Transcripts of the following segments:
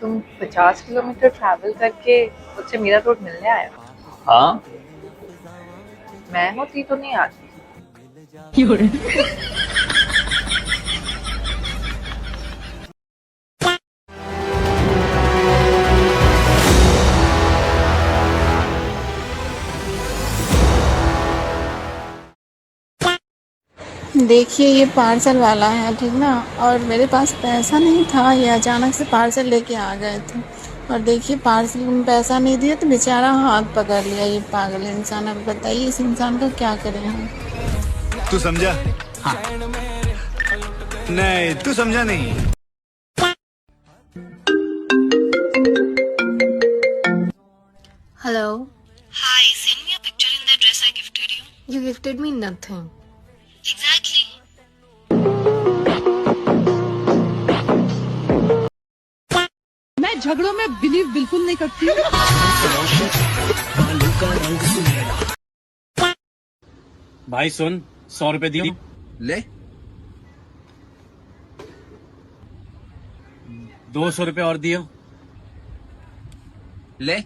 तुम 50 kilometre travel करके मुझसे मीरा रोड मिलने आए हो। हाँ। मैं होती तो नहीं आती। देखिए ये पार्सल वाला है, ठीक ना। और मेरे पास पैसा नहीं था, ये अचानक से पार्सल लेके आ गए थे। और देखिए पार्सल में पैसा नहीं दिया तो बेचारा हाथ पकड़ लिया, ये पागल इंसान। अब बताइए इस इंसान का क्या करें हम। तू समझा? हाँ। नहीं, तू समझा नहीं। Hello. Hi, send me a picture in the dress I gifted you. You gifted me nothing. Exactly. मैं झगड़ों में बिलीव बिल्कुल नहीं करती हूँ। भाई सुन, 100 रुपए दियो। ले 200 रुपए और दियो। ले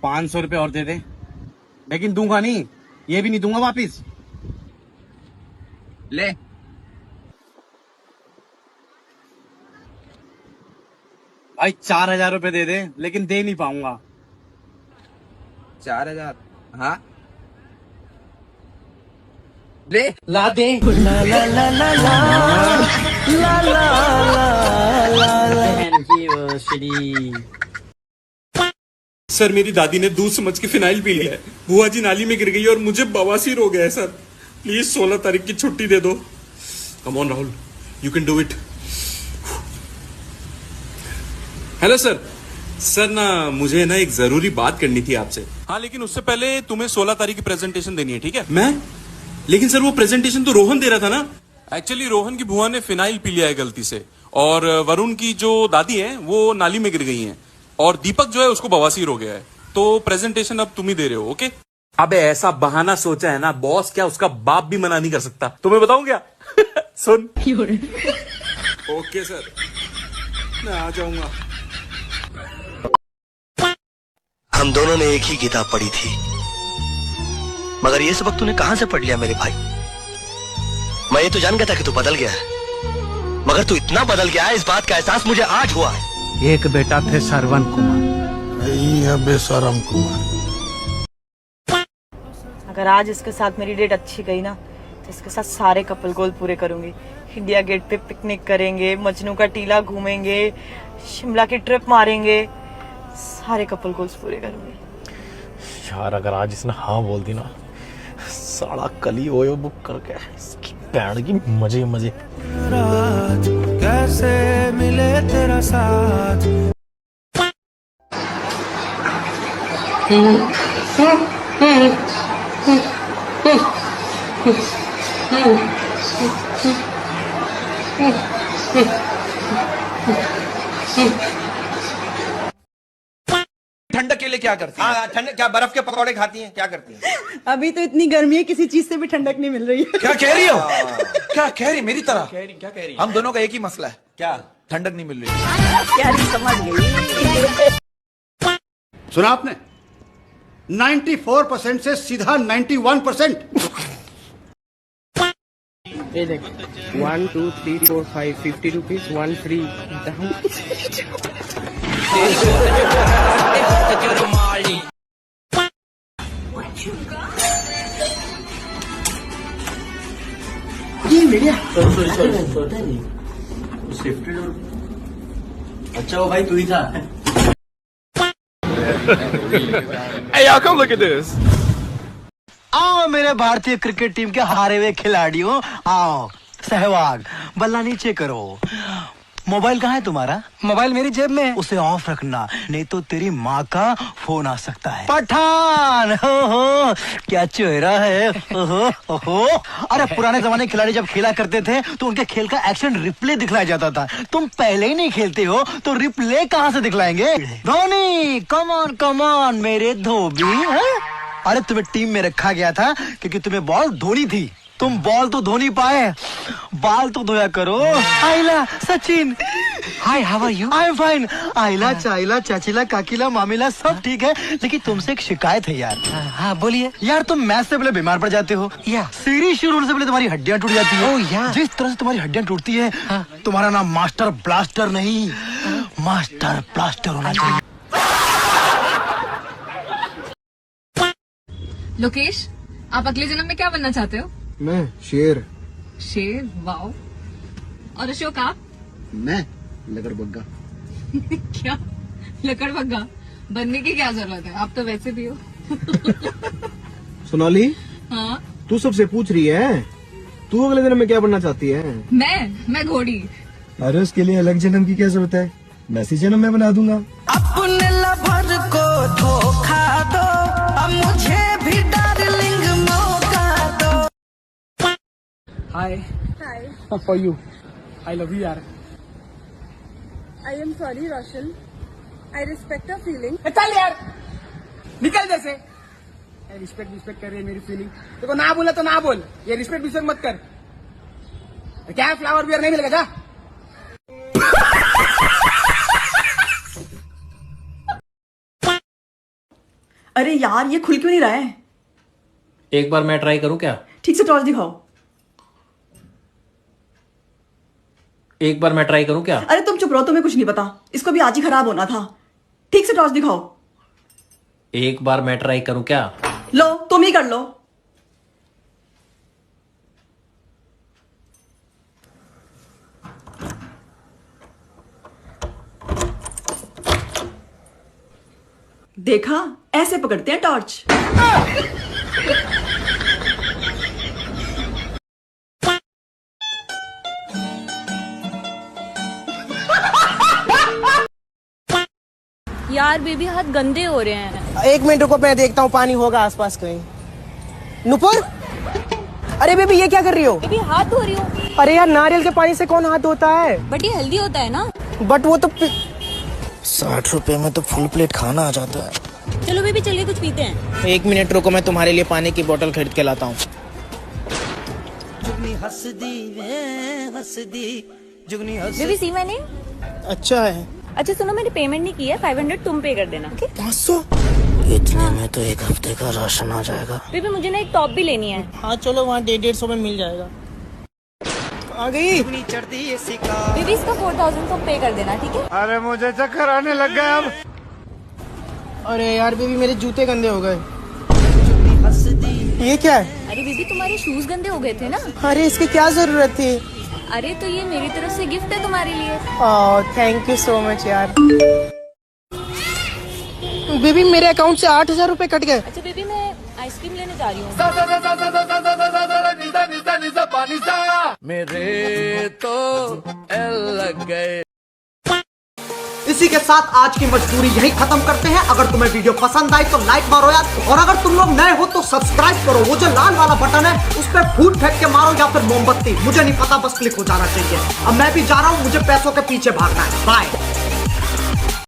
500 रुपए और दे दे, लेकिन दूंगा नहीं, ये भी नहीं दूंगा वापिस। ले भाई 4000 रुपए दे दे, लेकिन दे नहीं पाऊंगा। 4000। हाँ ले ला दे। सर मेरी दादी ने दूध समझ के फिनाइल पी लिया है, बुआ जी नाली में गिर गई और मुझे बवासीर हो गया है सर। प्लीज 16 तारीख की छुट्टी दे दो। Come on Rahul, you can do it. Hello sir. Sir ना मुझे ना एक जरूरी बात करनी थी आपसे। हाँ लेकिन उससे पहले तुम्हें 16 तारीख की प्रेजेंटेशन देनी है, ठीक है? मैं? लेकिन सर वो प्रेजेंटेशन तो रोहन दे रहा था ना। एक्चुअली रोहन की बुआ ने फिनाइल पी लिया है गलती से, और वरुण की जो दादी है वो नाली में गिर गई हैं, और दीपक जो है उसको बवासीर हो गया है। तो प्रेजेंटेशन अब तुम ही दे रहे हो, ओके? अबे ऐसा बहाना सोचा है ना बॉस, क्या उसका बाप भी मना नहीं कर सकता। तुम्हें बताऊं क्या? सुन। ओके सर, मैं आ जाऊंगा। हम दोनों ने एक ही किताब पढ़ी थी, मगर ये सबक तूने कहां से पढ़ लिया मेरे भाई? मैं ये तो जान गया था कि तू बदल गया है, मगर तू इतना बदल गया है, इस बात का एहसास मुझे आज हुआ है। एक बेटा थे श्रवण कुमार, नहीं है बेशरम कुमार। अगर आज इसके साथ मेरी डेट अच्छी गई ना, तो इसके साथ सारे कपल गोल पूरे करूंगी। इंडिया गेट पे पिकनिक करेंगे, मजनू का टीला घूमेंगे, शिमला की ट्रिप मारेंगे, सारे कपल गोल्स पूरे करूंगी। यार अगर आज इसने हाँ बोल दी ना, साला कली ओयो बुक करके इसकी बैंड की मजे मजे। कैसे मिले तेरा साथ। ठंडक के लिए क्या करती है? ठंडक क्या बर्फ के पकौड़े खाती हैं? क्या करती हैं? अभी तो इतनी गर्मी है, किसी चीज से भी ठंडक नहीं मिल रही है। क्या कह रही हो? क्या कह रही? मेरी तरह क्या कह रही? हम दोनों का एक ही मसला है। क्या? ठंडक नहीं मिल रही। क्या समझ गई? सुना आपने? 94% से सीधा 91%। ये देख 1 2 3 4 5 50 रुपीज 1 फ्री। अच्छा वो भाई तू ही था। Hey y'all, come look at this. आओ मेरे भारतीय क्रिकेट टीम के हारे हुए खिलाड़ियों, आओ। सहवाग, बल्ला नीचे करो। मोबाइल कहाँ है तुम्हारा? मोबाइल मेरी जेब में है। उसे ऑफ रखना, नहीं तो तेरी माँ का फोन आ सकता है। पठान, हो क्या चेहरा है। हो अरे पुराने जमाने के खिलाड़ी जब खेला करते थे तो उनके खेल का एक्शन रिप्ले दिखलाया जाता था। तुम पहले ही नहीं खेलते हो तो रिप्ले कहाँ से दिखलाएंगे? धोनी, कम ऑन मेरे धोबी। अरे तुम्हें टीम में रखा गया था क्योंकि तुम्हें बॉल धोनी थी, तुम बॉल तो धो नहीं पाए, बाल तो धोया करो। आइला Sachin, hi how are you? I am fine. आइला चाइला चाचीला काकीला मामीला सब ठीक है, लेकिन तुमसे एक शिकायत है यार। हाँ बोलिए। यार तुम मैच से पहले बीमार पड़ जाते हो, या सीरीज शुरू होने से पहले तुम्हारी हड्डियां टूट जाती है। ओह यार, जिस तरह से तुम्हारी हड्डियां टूटती है, तुम्हारा नाम मास्टर ब्लास्टर नहीं, मास्टर ब्लास्टर होना चाहिए। लोकेश, आप अगले जन्म में क्या बनना चाहते हो? मैं शेर। शेर, वाओ। और अशोक आप? मैं लकड़बग्गा। क्या लकड़बग्गा बनने की क्या जरूरत है, आप तो वैसे भी हो। सोनाली, हाँ तू सबसे पूछ रही है, तू अगले दिन में क्या बनना चाहती है? मैं घोड़ी। अरे उसके लिए अलग जन्म की क्या जरूरत है, मैसी जन्म में बना दूंगा। अपने लवर को धोखा दो, अब मुझे भी डार्लिंग मौका दो। Hi how are you? I love you यार। I am sorry Roshan, I respect your feeling. चल यार, निकल जैसे। रिस्पेक्ट कर रही है मेरी फीलिंग। देखो ना बोला तो ना बोल, ये रिस्पेक्ट मत कर। क्या फ्लावर बियर नहीं मिलेगा जा। अरे यार ये खुल क्यों नहीं रहा है? एक बार मैं ट्राई करूं क्या? ठीक से टॉर्च दिखाओ। एक बार मैं ट्राई करूं क्या? अरे तुम चुप रहो, तुम्हें कुछ नहीं पता, इसको भी आज ही खराब होना था। ठीक से टॉर्च दिखाओ। एक बार मैं ट्राई करूं क्या? लो तुम ही कर लो। देखा, ऐसे पकड़ते हैं टॉर्च। यार बेबी हाथ गंदे हो रहे हैं। एक मिनट रुको, मैं देखता हूँ पानी होगा आसपास कहीं। नुपुर, अरे बेबी ये क्या कर रही हो? बेबी हाथ धो रही हूँ। अरे यार नारियल के पानी से कौन हाथ धोता है? बट ये हेल्दी होता है ना। बट वो तो 60 रुपए में तो फुल प्लेट खाना आ जाता है। चलो बेबी चलिए कुछ पीते हैं। एक मिनट रुको, मैं तुम्हारे लिए पानी की बोतल खरीद के लाता हूँ। बेबी सी मैंने। अच्छा है। अच्छा सुनो, मैंने पेमेंट नहीं की है, 500 तुम पे कर देना। ओके 500? इतने में तो एक हफ्ते का राशन आ जाएगा। बेबी मुझे ना एक टॉप भी लेनी है। हाँ चलो, वहाँ 150 में मिल जाएगा। आ गई। बेबी इसका 4000 तुम पे कर देना, ठीक है? अरे मुझे चक्कर आने लग गया अब। अरे यार बेबी मेरे जूते गंदे हो गए। ये क्या है? अरे बेबी तुम्हारे शूज गंदे हो गए थे ना। अरे इसकी क्या जरूरत थी? अरे तो ये मेरी तरफ से गिफ्ट है तुम्हारे लिए। Oh thank you so much यार। बेबी मेरे अकाउंट से 8000 रुपए कट गए। अच्छा बेबी मैं आइसक्रीम लेने जा रही हूँ। मेरे तो लग गए। इसी के साथ आज की मजबूरी यही खत्म करते हैं। अगर तुम्हें वीडियो पसंद आई तो लाइक मारो यार, और अगर तुम लोग नए हो तो सब्सक्राइब करो। वो जो लाल वाला बटन है उस पर फूट फेंक के मारो या फिर मोमबत्ती, मुझे नहीं पता, बस क्लिक हो जाना चाहिए। अब मैं भी जा रहा हूँ, मुझे पैसों के पीछे भागना है। बाय।